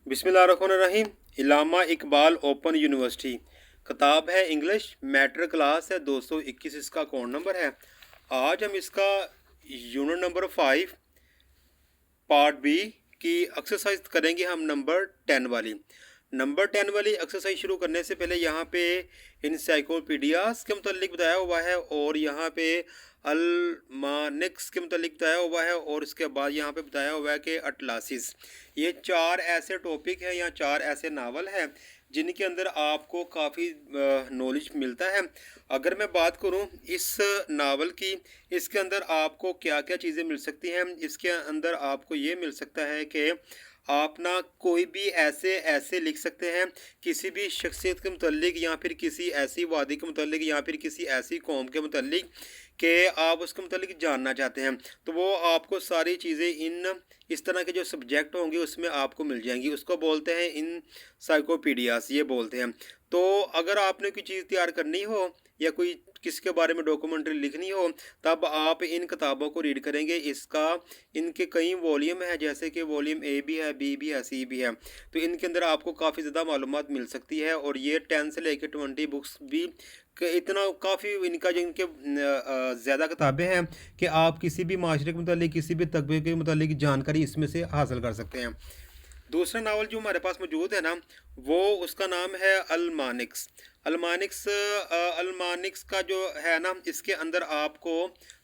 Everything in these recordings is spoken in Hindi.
बिस्मिल्लाहिर्रहमानिर्रहीम। इलामा इकबाल ओपन यूनिवर्सिटी किताब है इंग्लिश, मैटर क्लास है 221, इसका कोड नंबर है। आज हम इसका यूनिट नंबर 5 पार्ट बी की एक्सरसाइज करेंगे हम नंबर 10 वाली। नंबर 10 वाली एक्सरसाइज शुरू करने से पहले यहाँ पे इंसाइक्लोपीडियाज के मतलब बताया हुआ है और यहाँ पे अल्मानिक्स के मतलब बताया हुआ है और इसके बाद यहाँ पे बताया हुआ है कि अटलासिस। ये चार ऐसे टॉपिक हैं या चार ऐसे नावल हैं जिनके अंदर आपको काफ़ी नॉलेज मिलता है। अगर मैं बात करूं इस नावल की, इसके अंदर आपको क्या क्या चीज़ें मिल सकती हैं। इसके अंदर आपको ये मिल सकता है कि आप ना कोई भी ऐसे ऐसे लिख सकते हैं किसी भी शख्सियत के मुतल्लिक या फिर किसी ऐसी वादी के मुतल्लिक या फिर किसी ऐसी कौम के मुतल्लिक कि आप उसके मुतल्लिक जानना चाहते हैं, तो वो आपको सारी चीज़ें इन इस तरह के जो सब्जेक्ट होंगे उसमें आपको मिल जाएंगी। उसको बोलते हैं इन साइकोपीडियास, ये बोलते हैं। तो अगर आपने कोई चीज़ तैयार करनी हो या कोई किसी के बारे में डॉक्यूमेंट्री लिखनी हो, तब आप इन किताबों को रीड करेंगे। इसका इनके कई वॉल्यूम है, जैसे कि वॉल्यूम ए भी है, बी भी है, सी भी है। तो इनके अंदर आपको काफ़ी ज़्यादा मालूमात मिल सकती है और ये 10 से लेकर 20 बुक्स भी इतना काफ़ी इनका जो इनके ज़्यादा किताबें हैं कि आप किसी भी माशरे के मतलब किसी भी तबके के मतलब जानकारी इसमें से हासिल कर सकते हैं। दूसरा नावल जो हमारे पास मौजूद है ना, वो उसका नाम है अल्मानिक्स। अल्मानिक्स का जो है ना, इसके अंदर आपको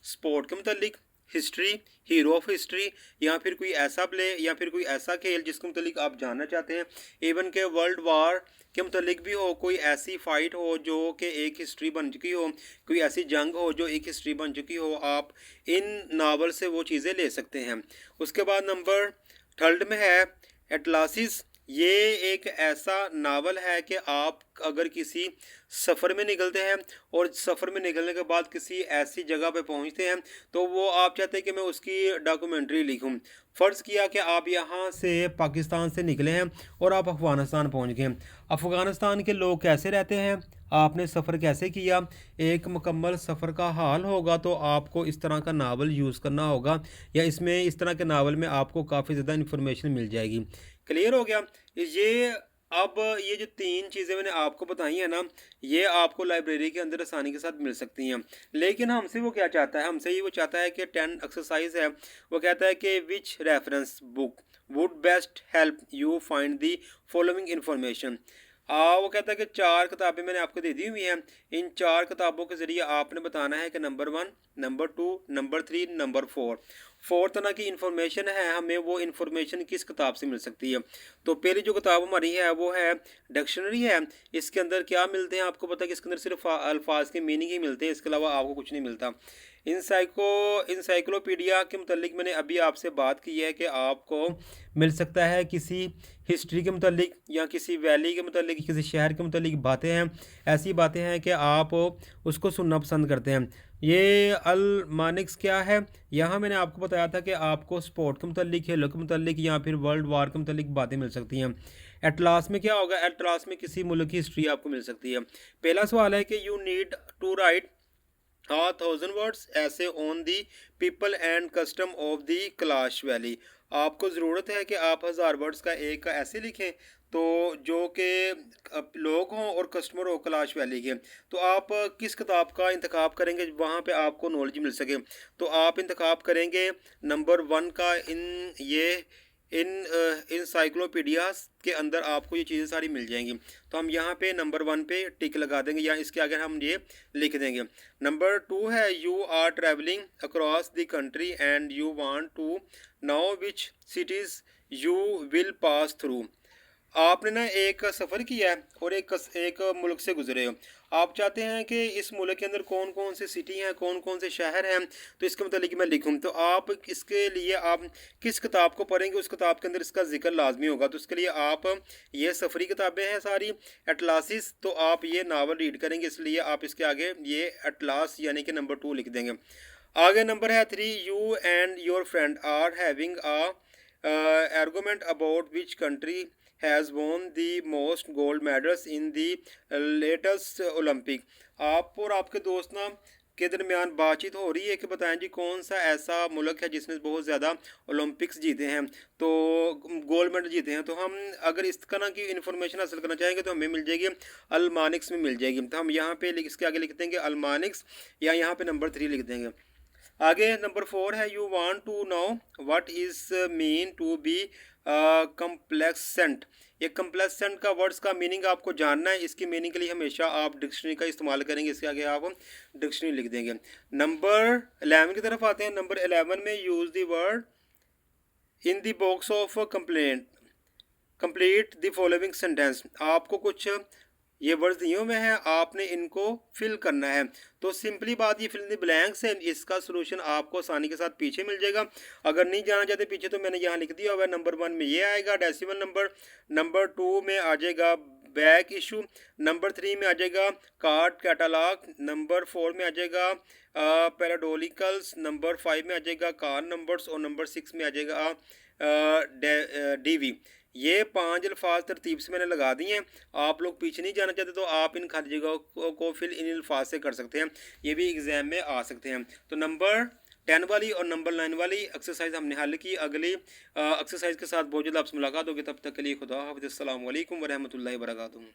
स्पोर्ट के मतलब, हिस्ट्री, हीरो ऑफ हिस्ट्री, या फिर कोई ऐसा प्ले या फिर कोई ऐसा खेल जिसके मतलब आप जानना चाहते हैं, इवन के वर्ल्ड वार के मतलब भी हो, कोई ऐसी फाइट हो जो कि एक हिस्ट्री बन चुकी हो, कोई ऐसी जंग हो जो एक हिस्ट्री बन चुकी हो, आप इन नावल से वो चीज़ें ले सकते हैं। उसके बाद नंबर थर्ड में है एटलासिस। ये एक ऐसा नावल है कि आप अगर किसी सफ़र में निकलते हैं और सफ़र में निकलने के बाद किसी ऐसी जगह पे पहुंचते हैं, तो वो आप चाहते हैं कि मैं उसकी डॉक्यूमेंट्री लिखूं। फ़र्ज़ किया कि आप यहाँ से पाकिस्तान से निकले हैं और आप अफ़गानिस्तान पहुँच गए। अफ़गानिस्तान के लोग कैसे रहते हैं, आपने सफ़र कैसे किया, एक मुकम्मल सफ़र का हाल होगा। तो आपको इस तरह का नावल यूज़ करना होगा या इसमें इस तरह के नावल में आपको काफ़ी ज़्यादा इन्फॉर्मेशन मिल जाएगी। क्लियर हो गया ये। अब ये जो तीन चीज़ें मैंने आपको बताई हैं ना, ये आपको लाइब्रेरी के अंदर आसानी के साथ मिल सकती हैं। लेकिन हमसे वो क्या चाहता है, हमसे ये वो चाहता है कि 10 एक्सरसाइज है, वो कहता है कि which reference book would best help you find the following information. वो कहता है कि चार किताबें मैंने आपको दे दी हुई हैं। इन चार किताबों के ज़रिए आपने बताना है कि नंबर 1, नंबर 2, नंबर 3, नंबर 4 4 तरह की इन्फॉर्मेशन है, हमें वो इन्फॉर्मेशन किस किताब से मिल सकती है। तो पहली जो किताब हमारी है वो है डिक्शनरी है। इसके अंदर क्या मिलते हैं आपको पता है कि इसके अंदर सिर्फ अल्फाज के मीनिंग ही मिलते हैं, इसके अलावा आपको कुछ नहीं मिलता। इंसाइक्लोपीडिया के मतलब मैंने अभी आपसे बात की है कि आपको मिल सकता है किसी हिस्ट्री के मतलब या किसी वैली के मतलब, किसी शहर के मतलब बातें हैं, ऐसी बातें हैं कि आप उसको सुनना पसंद करते हैं। ये अल्मानिक्स क्या है, यहाँ मैंने आपको बताया था कि आपको स्पोर्ट के मतलब, खेलों के मतलब या फिर वर्ल्ड वार के मतलब बातें मिल सकती हैं। एटलास में क्या होगा, एटलास में किसी मुल्क की हिस्ट्री आपको मिल सकती है। पहला सवाल है कि you need to write 1000 words essay on the people and custom of the Kailash valley. आपको ज़रूरत है कि आप 1000 वर्ड्स का एक ऐसे लिखें तो जो कि लोग हों और कस्टमर हो कैलाश वैली के। तो आप किस किताब का इंतखाब करेंगे वहाँ पे आपको नॉलेज मिल सके। तो आप इंतखाब करेंगे नंबर 1 का। इन इंसाइक्लोपीडियाज के अंदर आपको ये चीज़ें सारी मिल जाएंगी। तो हम यहाँ पे नंबर 1 पे टिक लगा देंगे या इसके आगे हम ये लिख देंगे। नंबर 2 है you are travelling across the country and you want to know which cities you will pass through. आपने ना एक सफ़र किया है और एक मुल्क से गुजरे हो। आप चाहते हैं कि इस मुल्क के अंदर कौन कौन से सिटी हैं, कौन कौन से शहर हैं, तो इसके मतलब मैं लिखूं। तो आप इसके लिए आप किस किताब को पढ़ेंगे, उस किताब के अंदर इसका जिक्र लाजमी होगा। तो इसके लिए आप ये सफ़री किताबें हैं सारी एटलासिस, तो आप ये नावल रीड करेंगे, इसलिए आप इसके आगे ये एटलास यानी कि नंबर 2 लिख देंगे। आगे नंबर है 3, you and your friend are having argument about which country has won the most gold medals in the latest Olympic। आप और आपके दोस्त ना के दरमियान बातचीत हो रही है कि बताएं जी कौन सा ऐसा मुल्क है जिसने बहुत ज़्यादा ओलंपिक्स जीते हैं, तो गोल्ड मेडल जीते हैं। तो हम अगर इस तरह की इन्फॉर्मेशन हासिल करना चाहेंगे तो हमें मिल जाएगी अल्मानिक्स में मिल जाएगी। तो हम यहाँ पे इसके आगे लिख देंगे अल्मानिक्स, या यहाँ पे नंबर 3 लिख देंगे। आगे नंबर 4 है, you want to know what is mean to be complacent. ये कम्प्लेक्सेंट का वर्ड्स का मीनिंग आपको जानना है। इसकी मीनिंग के लिए हमेशा आप डिक्शनरी का इस्तेमाल करेंगे। इसके आगे आप डिक्शनरी लिख देंगे। नंबर 11 की तरफ आते हैं। नंबर 11 में use the word in the box of complaint complete the following sentence. आपको कुछ ये वर्ड्स दिए हुए हैं, आपने इनको फिल करना है। तो सिंपली बात ये फिल इन द ब्लैंक्स है, इसका सलूशन आपको आसानी के साथ पीछे मिल जाएगा। अगर नहीं जाना चाहते पीछे तो मैंने यहाँ लिख दिया हुआ है। नंबर 1 में ये आएगा डेसिमल नंबर, नंबर 2 में आ जाएगा बैक इशू, नंबर 3 में आ जाएगा कार्ड कैटालॉग, नंबर 4 में आ जाएगा पैराडोलिकल्स, नंबर 5 में आ जाएगा कार नंबर्स, और नंबर 6 में आ जाएगा डीवी। ये 5 अल्फाज तरतीब से मैंने लगा दिए हैं। आप लोग पीछे नहीं जाना चाहते तो आप इन खाली जगहों को फिल इन अल्फाज से कर सकते हैं, ये भी एग्जाम में आ सकते हैं। तो नंबर 10 वाली और नंबर 9 वाली एक्सरसाइज हमने हल की। अगली एक्सरसाइज के साथ बहुत जल्द आपसे मुलाकात होगी। तब तक के लिए खुदा हाफिज़। अस्सलाम वालेकुम व रहमतुल्लाहि व बरकातुहू।